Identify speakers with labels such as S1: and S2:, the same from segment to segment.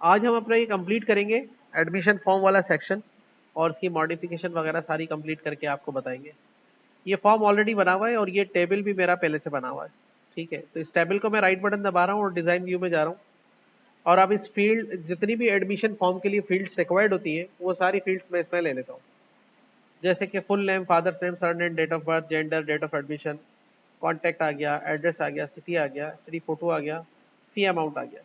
S1: आज हम अपना ये कंप्लीट करेंगे एडमिशन फॉर्म वाला सेक्शन और इसकी मॉडिफिकेशन वगैरह सारी कंप्लीट करके आपको बताएंगे। ये फॉर्म ऑलरेडी बना हुआ है और ये टेबल भी मेरा पहले से बना हुआ है। ठीक है, तो इस टेबल को मैं राइट बटन दबा रहा हूँ और डिज़ाइन व्यू में जा रहा हूँ। और अब इस फील्ड जितनी भी एडमिशन फॉर्म के लिए फील्ड्स रिक्वायर्ड होती हैं वो सारी फील्ड्स मैं इसमें ले लेता हूँ। जैसे कि full name, father's name, surname, date of birth, gender, date of admission, contact आ गया, एड्रेस आ गया, सिटी आ गया, स्टडी फोटो आ गया, फी अमाउंट आ गया।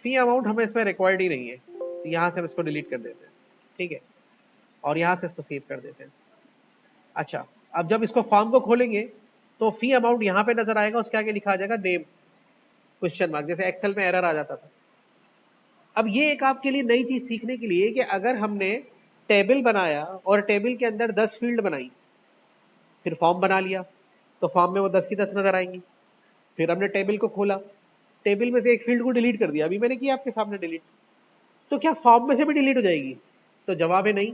S1: फी अमाउंट हमें इसमें रिक्वायर्ड ही नहीं है, तो यहाँ से हम इसको डिलीट कर देते हैं। ठीक है, और यहाँ से इसको सेव कर देते हैं। अच्छा, अब जब इसको फॉर्म को खोलेंगे तो फी अमाउंट यहाँ पे नजर आएगा, उसके आगे लिखा आ जाएगा नेम क्वेश्चन मार्क, जैसे एक्सेल में एरर आ जाता था। अब ये एक आपके लिए नई चीज सीखने के लिए कि अगर हमने टेबल बनाया और टेबल के अंदर 10 फील्ड बनाई, फिर फॉर्म बना लिया, तो फॉर्म में वो 10 की 10 नजर आएंगी। फिर हमने टेबल को खोला, टेबल में से एक फील्ड को डिलीट कर दिया, अभी मैंने किया आपके सामने डिलीट, तो क्या फॉर्म में से भी डिलीट हो जाएगी? तो जवाब है नहीं।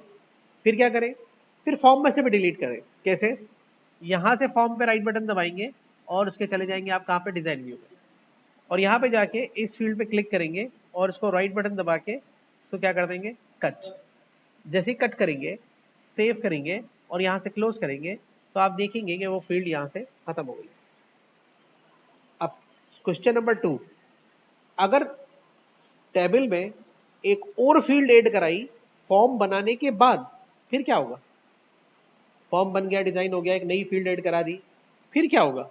S1: फिर क्या करें? फिर फॉर्म में से भी डिलीट करें। कैसे? यहाँ से फॉर्म पे राइट बटन दबाएंगे और उसके चले जाएंगे आप कहाँ पे, डिजाइन व्यू में, और यहाँ पे जाके इस फील्ड पे क्लिक करेंगे और इसको राइट बटन दबा के इसको क्या कर देंगे, कट। जैसे ही कट करेंगे, सेव करेंगे और यहाँ से क्लोज करेंगे, तो आप देखेंगे कि वो फील्ड यहाँ से खत्म हो गई। अब क्वेश्चन नंबर 2, अगर टेबल में एक और फील्ड ऐड कराई फॉर्म बनाने के बाद, फिर क्या होगा? फॉर्म बन गया, डिजाइन हो गया, एक नई फील्ड ऐड करा दी, फिर क्या होगा?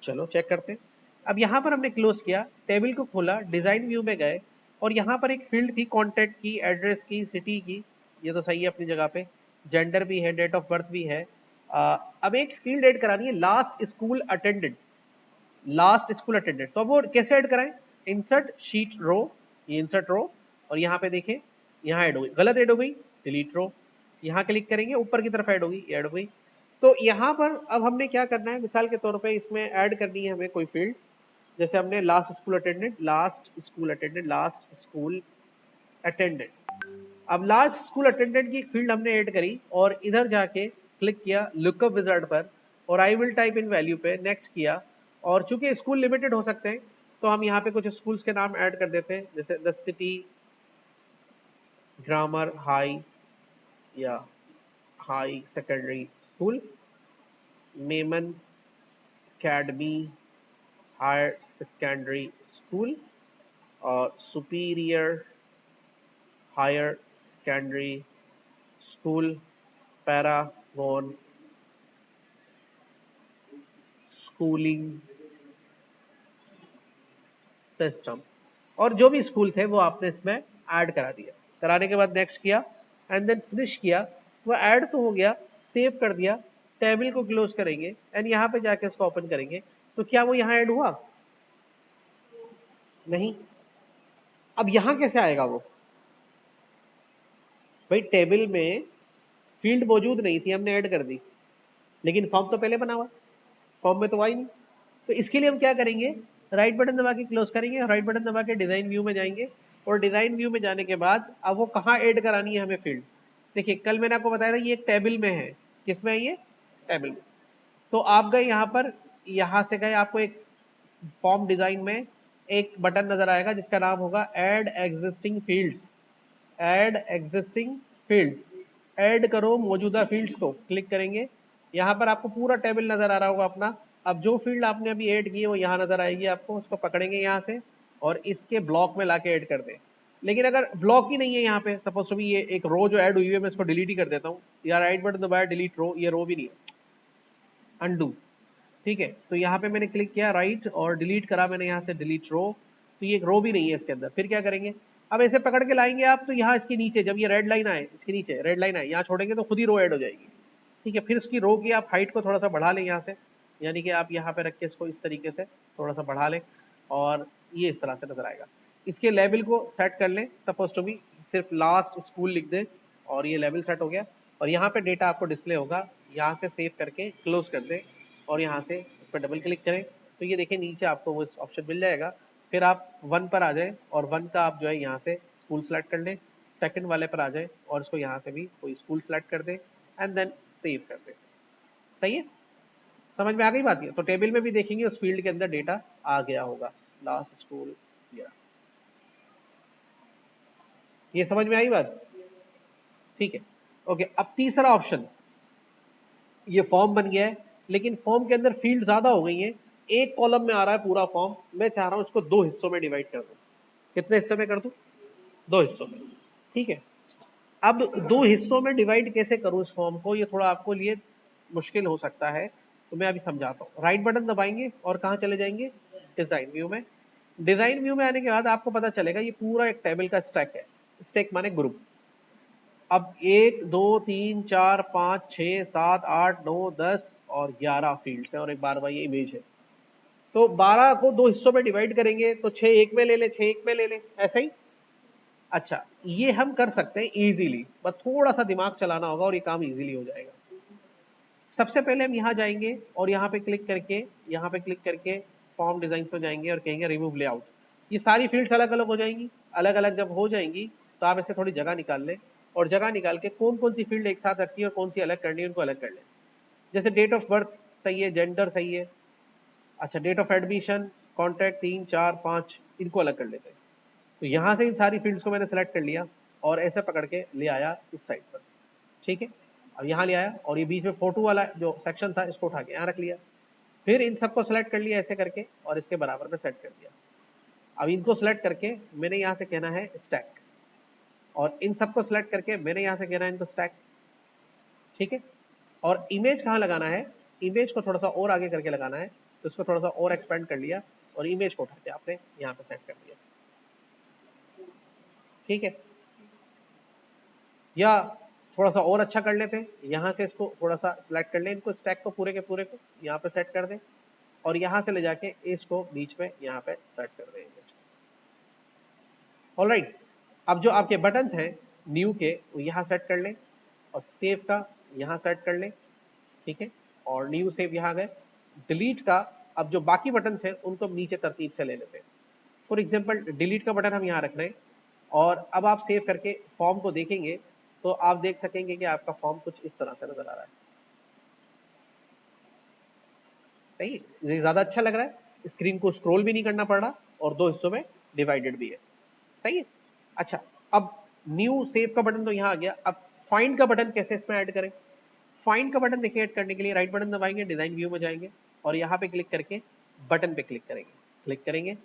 S1: चलो चेक करते हैं। अब यहाँ पर हमने क्लोज किया, टेबल को खोला, डिजाइन व्यू में गए और यहाँ पर एक फील्ड थी कॉन्टैक्ट की, एड्रेस की, सिटी की, ये तो सही है अपनी जगह पे, जेंडर भी है, डेट ऑफ बर्थ भी है। अब एक फील्ड ऐड करानी है, last school attended. Last school attended, तो अब वो कैसे ऐड कराएं? इंसर्ट शीट रो, ये इंसर्ट रो, और यहाँ पे देखें, यहाँ ऐड हो गई, गलत ऐड हो गई, डिलीट रो। यहाँ क्लिक करेंगे, ऊपर की तरफ ऐड होगी, ऐड हो गई। तो यहाँ पर अब हमने क्या करना है, मिसाल के तौर पे इसमें ऐड करनी है हमें कोई फील्ड, जैसे हमने last school attended, last school attended, last school attended. अब लास्ट स्कूल अटेंडेंट की एक फील्ड हमने ऐड करी और इधर जाके क्लिक किया लुकअप विजार्ड पर और I will type in value पे नेक्स्ट किया। और चूंकि स्कूल लिमिटेड हो सकते हैं तो हम यहाँ पे कुछ स्कूल्स के नाम ऐड कर देते हैं, जैसे द सिटी ग्रामर हाई या High Secondary School, Memon Academy Higher Secondary School, और Superior Higher Secondary School, Paragon Schooling System. और जो भी स्कूल थे वो आपने इसमें ऐड करा दिया, कराने के बाद नेक्स्ट किया एंड देन फिनिश किया। वो ऐड तो हो गया, सेव कर दिया, टेबल को क्लोज करेंगे एंड यहाँ पे जाके इसको ओपन करेंगे, तो क्या वो यहाँ ऐड हुआ? नहीं। अब यहाँ कैसे आएगा वो? भाई टेबल में फील्ड मौजूद नहीं थी, हमने ऐड कर दी, लेकिन फॉर्म तो पहले बना हुआ, फॉर्म में तो आई नहीं। तो इसके लिए हम क्या करेंगे, राइट बटन दबा के क्लोज करेंगे, राइट बटन दबा के डिजाइन व्यू में जाएंगे और डिजाइन व्यू में जाने के बाद अब वो कहाँ ऐड करानी है हमें फील्ड। देखिए कल मैंने आपको बताया था ये एक टेबल में है, किसमें है ये? टेबल में। तो आप गए यहाँ पर, यहाँ से गए, आपको एक फॉर्म डिजाइन में एक बटन नजर आएगा जिसका नाम होगा add existing fields. Add existing fields, add करो मौजूदा फील्ड्स को क्लिक करेंगे। यहाँ पर आपको पूरा टेबल नजर आ रहा होगा अपना। अब जो फील्ड आपने अभी ऐड की है वो यहाँ नजर आएगी आपको, उसको पकड़ेंगे यहाँ से और इसके ब्लॉक में लाके ऐड कर दें। लेकिन अगर ब्लॉक ही नहीं है यहाँ पे, सपोज टू बी ये एक रो जो ऐड हुई है, मैं इसको डिलीट ही कर देता हूँ, या राइट बटन दबाया डिलीट रो, ये रो भी नहीं है, अनडू। ठीक है, तो यहाँ पे मैंने क्लिक किया राइट और डिलीट करा मैंने यहाँ से डिलीट रो, तो ये एक रो भी नहीं है इसके अंदर। फिर क्या करेंगे, अब ऐसे पकड़ के लाएंगे आप, तो यहाँ इसके नीचे जब ये रेड लाइन आए, इसके नीचे रेड लाइन आए, यहाँ छोड़ेंगे तो खुद ही रो ऐड हो जाएगी। ठीक है, फिर इसकी रो की आप हाइट को थोड़ा सा बढ़ा लें यहाँ से, यानी कि आप यहाँ पे रख के इसको इस तरीके से थोड़ा सा बढ़ा लें और ये इस तरह से नजर आएगा। इसके लेवल को सेट कर लें, सपोज टू बी सिर्फ लास्ट स्कूल लिख दें और ये लेवल सेट हो गया। और यहाँ पे डेटा आपको डिस्प्ले होगा, यहाँ से सेव करके क्लोज कर दें और यहाँ से इस पर डबल क्लिक करें, तो ये देखिए नीचे आपको वो ऑप्शन मिल जाएगा। फिर आप 1 पर आ जाए और 1 का आप जो है यहाँ से स्कूल सेलेक्ट कर लें, सेकंड वाले पर आ जाए और इसको यहाँ से भी कोई स्कूल सेलेक्ट कर दें एंड देन सेव कर दें। सही है, समझ में आ गई बात? ये तो टेबल में भी देखेंगे उस फील्ड के अंदर डेटा आ गया होगा, लास्ट स्कूल ईयर। ये समझ में आई बात? ठीक है, ओके। अब तीसरा ऑप्शन, ये फॉर्म बन गया है लेकिन फॉर्म के अंदर फील्ड ज्यादा हो गई है, एक कॉलम में आ रहा है पूरा फॉर्म, मैं चाह रहा हूं इसको दो हिस्सों में डिवाइड कर दूं। कितने हिस्से में कर दूं? दो हिस्सों में। ठीक है, अब दो हिस्सों में डिवाइड कैसे करूं इस फॉर्म को, ये थोड़ा आपको लिए मुश्किल हो सकता है, तो मैं अभी समझाता हूँ। राइट बटन दबाएंगे और कहाँ चले जाएंगे? डिजाइन व्यू में। डिजाइन व्यू में आने के बाद आपको पता चलेगा ये पूरा एक टेबल का स्टैक है। स्टैक माने ग्रुप। अब 1 2 3 4 5 6 7 8 9 10 और 11 फील्ड्स हैं और एक 12 ये इमेज है। तो 12 को दो हिस्सों में डिवाइड करेंगे तो 6 एक में ले ले, 6 एक में ले ले, ऐसा ही। अच्छा, ये हम कर सकते हैं इजीली, बस थोड़ा सा दिमाग चलाना होगा और ये काम इजीली हो जाएगा। सबसे पहले हम यहाँ जाएंगे और यहाँ पे क्लिक करके, यहाँ पे क्लिक करके फॉर्म डिजाइन में जाएंगे और कहेंगे रिमूव लेआउट। ये सारी फील्ड्स अलग अलग हो जाएंगी। अलग अलग जब हो जाएंगी तो आप ऐसे थोड़ी जगह निकाल लें और जगह निकाल के कौन कौन सी फील्ड एक साथ रखनी है और कौन सी अलग करनी है उनको अलग कर लें। जैसे डेट ऑफ बर्थ सही है, जेंडर सही है, अच्छा डेट ऑफ एडमिशन, कॉन्टैक्ट 3 4 5 इनको अलग कर लेते हैं। तो यहाँ से इन सारी फील्ड्स को मैंने सेलेक्ट कर लिया और ऐसे पकड़ के ले आया इस साइड पर। ठीक है, अब यहाँ ले आया और ये बीच में फोटो वाला जो सेक्शन था इसको उठा के यहाँ रख लिया। फिर इन सबको सेलेक्ट कर लिया ऐसे करके और इसके बराबर में सेट कर दिया। अब इनको सेलेक्ट करके मैंने यहाँ से कहना है स्टैक, और इन सबको सेलेक्ट करके मैंने यहाँ से कहना है इनको स्टैक। ठीक है, और इमेज कहाँ लगाना है? इमेज को थोड़ा सा और आगे करके लगाना है, तो इसको थोड़ा सा और एक्सपेंड कर लिया और इमेज को उठा के आपने यहाँ पे सेट कर दिया। ठीक है, या थोड़ा सा और अच्छा कर लेते हैं, यहाँ से इसको थोड़ा सा सिलेक्ट कर लें, इनको स्टैक को पूरे के पूरे को यहाँ पे सेट कर दें और यहाँ से ले जाके इसको बीच में यहाँ पे सेट कर देंगे। ऑलराइट, अब जो आपके बटन्स हैं न्यू के वो यहाँ सेट कर लें और सेव का यहाँ सेट कर लें। ठीक है, और न्यू सेव यहाँ गए। डिलीट का अब जो बाकी बटन्स हैं उनको नीचे तरतीब से ले लेते हैं। फॉर एग्जाम्पल डिलीट का बटन हम यहाँ रख रहे हैं और अब आप सेव करके फॉर्म को देखेंगे तो आप देख सकेंगे कि आपका फॉर्म कुछ इस तरह से नजर आ रहा है। सही है, ये ज्यादा अच्छा लग रहा है, स्क्रीन को स्क्रॉल भी नहीं करना पड़ रहा और दो हिस्सों में डिवाइडेड भी है। सही है, अच्छा। अब न्यू सेव का बटन तो यहाँ आ गया, अब फाइंड का बटन कैसे इसमें ऐड करें? फाइंड का बटन देखिए, ऐड करने के लिए राइट बटन दबाएंगे, डिजाइन व्यू में जाएंगे और यहाँ पे क्लिक करके बटन पे क्लिक करेंगे,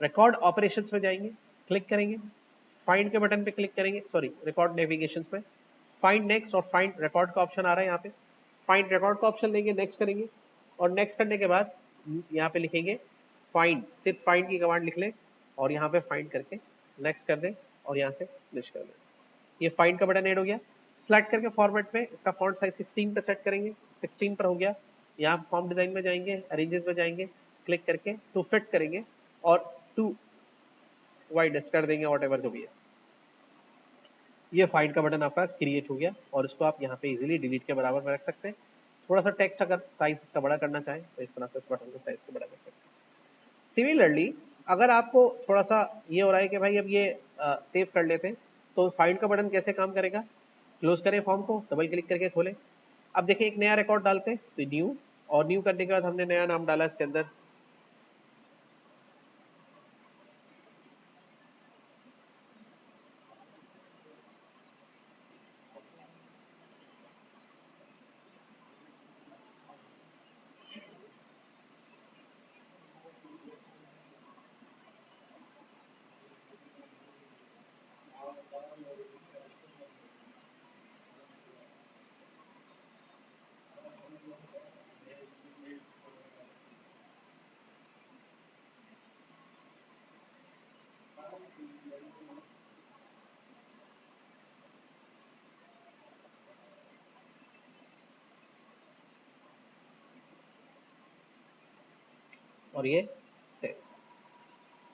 S1: रिकॉर्ड ऑपरेशंस में जाएंगे, क्लिक करेंगे, फाइंड के बटन पे क्लिक करेंगे, सॉरी रिकॉर्ड नेविगेशन में, फाइंड नेक्स्ट और फाइंड रिकॉर्ड का ऑप्शन आ रहा है यहाँ पे, फाइंड रिकॉर्ड का ऑप्शन लेंगे, नेक्स्ट करेंगे और नेक्स्ट करने के बाद यहाँ पे लिखेंगे फाइंड, सिर्फ फाइंड की कमांड लिख लें और यहाँ पे फाइंड करके नेक्स्ट कर दें और यहाँ से फिनिश कर दें। ये फाइंड का बटन ऐड हो गया। सिलेक्ट करके फॉर्मेट में इसका फॉन्ट साइज 16 पे सेट करेंगे, 16 पर हो गया। यहाँ फॉर्म डिजाइन में जाएंगे, अरेंजेस में जाएंगे, क्लिक करके टू फिट करेंगे और टू वाइडेस्ट कर देंगे, वॉट एवर जो भी है। ये फाइंड का बटन आपका क्रिएट हो गया और इसको आप यहाँ पे इजीली डिलीट के बराबर में रख सकते हैं। थोड़ा सा टेक्स्ट अगर साइज इसका बड़ा करना चाहें तो इस तरह से इस बटन के साइज को बड़ा कर सकते हैं। सिमिलरली अगर आपको थोड़ा सा ये हो रहा है कि भाई अब ये सेव कर लेते हैं, तो फाइंड का बटन कैसे काम करेगा? क्लोज करें फॉर्म को, डबल क्लिक करके खोलें। अब देखिए एक नया रिकॉर्ड डालते हैं तो न्यू, और न्यू करने के बाद हमने नया नाम डाला इसके अंदर, और ये सेव।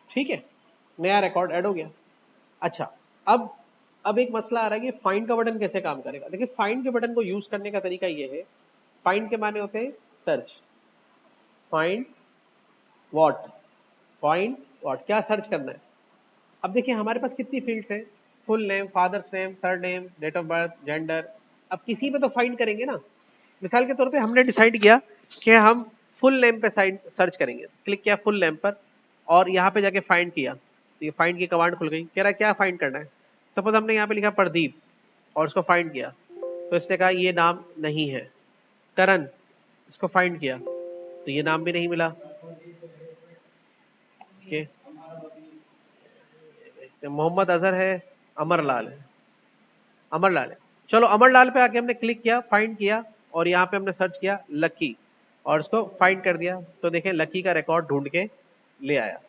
S1: ठीक है, नया रिकॉर्ड ऐड हो गया। अच्छा, अब एक मसला आ रहा है कि फाइंड का बटन कैसे काम करेगा। देखिए फाइंड के बटन को यूज करने का तरीका ये है, फाइंड के माने होते हैं search, find what, find what, क्या सर्च करना है। अब देखिए हमारे पास कितनी फील्ड्स हैं, full name, father's name, surname, date of birth, gender. अब किसी पे तो फाइंड करेंगे ना। मिसाल के तौर पे हमने डिसाइड किया कि हम फुल नेम पे सर्च करेंगे, क्लिक किया फुल नेम पर और यहाँ पे जाके फाइंड किया, तो ये फाइंड की कमांड खुल गई, कह रहा है क्या फाइंड करना है? सपोज हमने यहाँ पे लिखा प्रदीप और उसको फाइंड किया, तो इसने कहा ये नाम नहीं है। करण, इसको फाइंड किया तो ये नाम भी नहीं मिला। ओके, मोहम्मद अजहर है, अमरलाल है, अमरलाल है। चलो अमरलाल पे आके हमने क्लिक किया, फाइंड किया और यहाँ पे हमने सर्च किया लकी और उसको फाइंड कर दिया, तो देखें लकी का रिकॉर्ड ढूंढ के ले आया।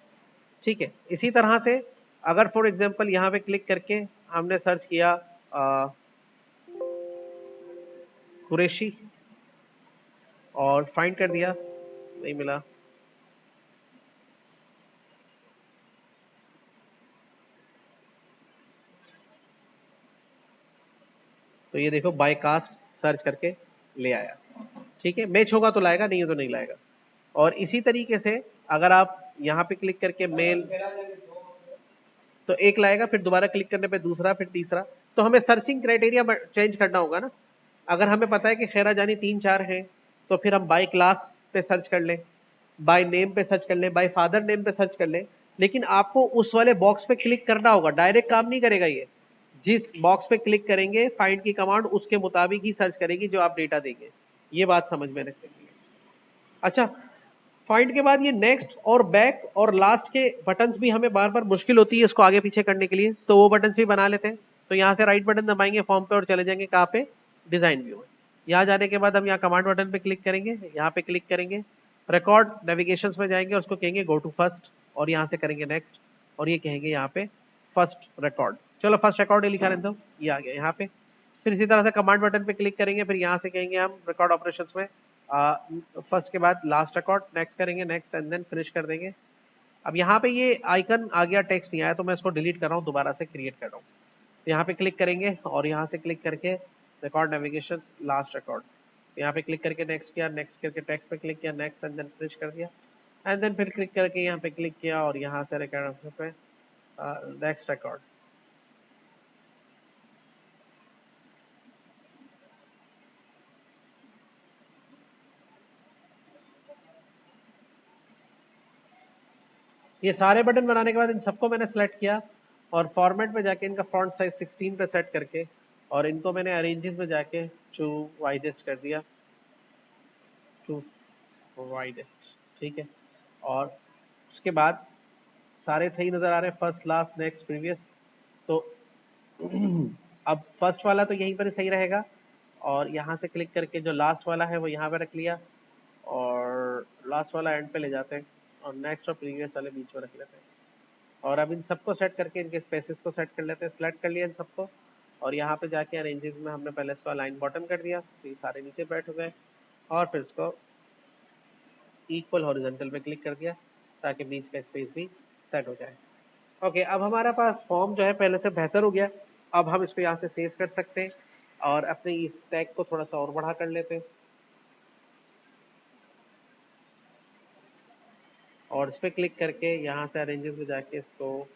S1: ठीक है, इसी तरह से अगर फॉर एग्जांपल यहाँ पे क्लिक करके हमने सर्च किया कुरैशी और फाइंड कर दिया, नहीं मिला। तो ये देखो बाय कास्ट सर्च करके ले आया। ठीक है, मैच होगा तो लाएगा, नहीं हो तो नहीं लाएगा। और इसी तरीके से अगर आप यहाँ पे क्लिक करके मेल, तो एक लाएगा, फिर दोबारा क्लिक करने पे दूसरा, फिर तीसरा। तो हमें सर्चिंग क्राइटेरिया चेंज करना होगा ना। अगर हमें पता है कि खैरा जानी 3-4 है, तो फिर हम बाय क्लास पे सर्च कर लें, बाय नेम पे सर्च कर लें, बाय फादर नेम पे सर्च कर लें। लेकिन आपको उस वाले बॉक्स पे क्लिक करना होगा, डायरेक्ट काम नहीं करेगा ये। जिस बॉक्स पे क्लिक करेंगे फाइंड की कमांड उसके मुताबिक ही सर्च करेगी जो आप डेटा देंगे। ये बात समझ में रखें। अच्छा, फाइंड के बाद ये नेक्स्ट और बैक और लास्ट के बटन्स भी हमें बार बार मुश्किल होती है इसको आगे पीछे करने के लिए, तो वो बटन्स भी बना लेते हैं। तो यहाँ से राइट बटन दबाएंगे फॉर्म पे और चले जाएंगे कहाँ पे, डिजाइन व्यू में। यहाँ जाने के बाद हम यहाँ कमांड बटन पे क्लिक करेंगे, यहाँ पे क्लिक करेंगे, रिकॉर्ड नेविगेशन में जाएंगे, उसको कहेंगे गो टू फर्स्ट और यहाँ से करेंगे नेक्स्ट और ये कहेंगे यहाँ पे फर्स्ट रिकॉर्ड। चलो फर्स्ट रिकॉर्ड लिखा रहने दो, ये आ गया यहाँ पे। फिर इसी तरह से कमांड बटन पे क्लिक करेंगे, फिर यहाँ से कहेंगे हम रिकॉर्ड ऑपरेशंस में फर्स्ट के बाद लास्ट रिकॉर्ड, नेक्स्ट करेंगे, नेक्स्ट एंड देन फिनिश कर देंगे। अब यहाँ पे ये आइकन आ गया, टेक्स्ट नहीं आया, तो मैं इसको डिलीट कर रहा हूँ, दोबारा से क्रिएट कर रहा हूँ। तो यहाँ पे क्लिक करेंगे और यहाँ से क्लिक करके रिकॉर्ड नेविगेशन लास्ट रिकॉर्ड, यहाँ पे क्लिक करके नेक्स्ट किया, नेक्स्ट करके टेक्स्ट पे क्लिक किया, नेक्स्ट एंड देन फिनिश कर दिया, एंड देन फिर क्लिक करके यहाँ पे क्लिक किया और यहाँ से रिकॉर्ड पे नेक्स्ट रिकॉर्ड। ये सारे बटन बनाने के बाद इन सबको मैंने सेलेक्ट किया और फॉर्मेट में जाके इनका फॉन्ट साइज 16 पे सेट करके और इनको मैंने अरेंजेस में जाके टू वाइडेस्ट कर दिया, टू वाइडेस्ट। ठीक है, और उसके बाद सारे सही नज़र आ रहे हैं, फर्स्ट लास्ट नेक्स्ट प्रीवियस। तो अब फर्स्ट वाला तो यहीं पर सही रहेगा और यहाँ से क्लिक करके जो लास्ट वाला है वो यहाँ पे रख लिया और लास्ट वाला एंड पे ले जाते हैं और नेक्स्ट और प्रीवियस वाले बीच में रख लेते हैं। और अब इन सबको सेट करके इनके स्पेसेस को सेट कर लेते हैं, सेलेक्ट कर लिया इन सबको और यहाँ पे जाके अरेंजेस में हमने पहले इसको अलाइन बॉटम कर दिया, तो ये सारे नीचे बैठ गए और फिर इसको इक्वल हॉरिजॉन्टल पे क्लिक कर दिया ताकि बीच का स्पेस भी सेट हो जाए। ओके, अब हमारा पास फॉर्म जो है पहले से बेहतर हो गया। अब हम इसको यहाँ से सेव कर सकते हैं और अपने इस टैग को थोड़ा सा और बढ़ा कर लेते हैं और इस पर क्लिक करके यहाँ से अरेंजेस में जाके इसको,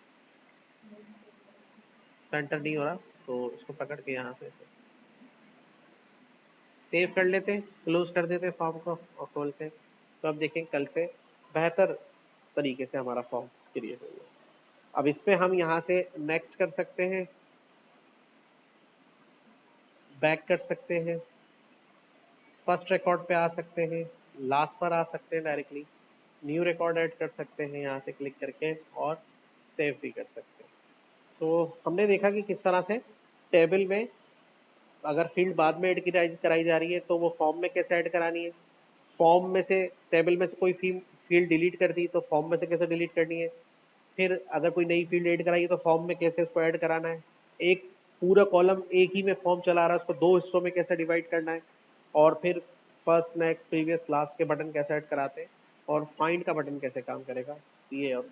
S1: सेंटर नहीं हो रहा तो इसको पकड़ के यहाँ से सेव कर लेते हैं, क्लोज कर देते हैं फॉर्म को और खोलते हैं। तो अब देखें कल से बेहतर तरीके से हमारा फॉर्म क्रिएट हो गया। अब इस पे हम यहाँ से नेक्स्ट कर सकते हैं, बैक कर सकते हैं, फर्स्ट रिकॉर्ड पे आ सकते हैं, लास्ट पर आ सकते हैं, डायरेक्टली न्यू रिकॉर्ड ऐड कर सकते हैं यहाँ से क्लिक करके और सेव भी कर सकते हैं। तो हमने देखा कि किस तरह से टेबल में अगर फील्ड बाद में ऐड कराई जा रही है तो वो फॉर्म में कैसे ऐड करानी है, फॉर्म में से टेबल में से कोई फील्ड डिलीट कर दी तो फॉर्म में से कैसे डिलीट करनी है, फिर अगर कोई नई फील्ड ऐड कराई है तो फॉर्म में कैसे उसको ऐड कराना है, एक पूरा कॉलम एक ही में फॉर्म चला रहा है उसको दो हिस्सों में कैसे डिवाइड करना है, और फिर फर्स्ट नेक्स्ट प्रीवियस लास्ट के बटन कैसे ऐड कराते हैं और फाइंड का बटन कैसे काम करेगा, ये और